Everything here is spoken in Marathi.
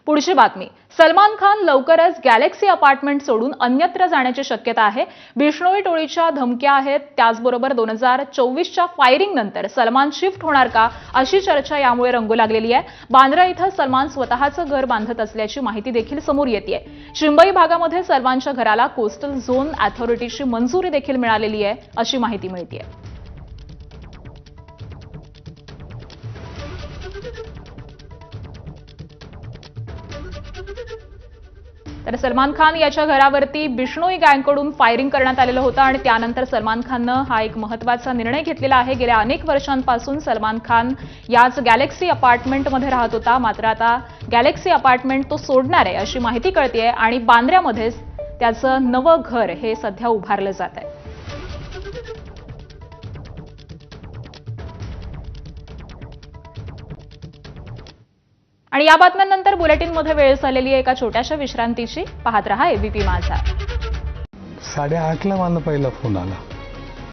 पुढची बातमी, सलमान खान लवकरच गॅलेक्सी अपार्टमेंट सोडून अन्यत्र जाण्याची शक्यता आहे। बिश्नोई टोळीच्या धमक्या आहेत। त्याचबरोबर 2024च्या फायरिंग नंतर सलमान शिफ्ट होणार का अशी चर्चा यामुळे रंगू लागलेली आहे। बांद्रा इथं सलमान स्वतःचं घर बांधत असल्याची माहिती देखील समोर येते आहे। चिंबई भागामध्ये सलमानच्या घराला कोस्टल झोन अथॉरिटीची मंजुरी देखील मिळालेली आहे अशी माहिती मिळते आहे। तर सलमान खान याच्या घरावरती बिश्नोई गँगकडून फायरिंग करण्यात आलेलं होतं आणि त्यानंतर सलमान खाननं हा एक महत्त्वाचा निर्णय घेतलेला आहे। गेल्या अनेक वर्षांपासून सलमान खान याच गॅलेक्सी अपार्टमेंटमध्ये राहत होता, मात्र आता गॅलेक्सी अपार्टमेंट तो सोडणार आहे अशी माहिती कळतेय आणि बांद्र्यामध्येच त्याचं नवं घर हे सध्या उभारलं जात आहे। आणि या बातम्यांनंतर बुलेटिनमध्ये वेळ झालेली आहे एका छोट्याशा विश्रांतीची। पाहत रहा एबीपी माझा। 8:30ला मला पहिला फोन आला।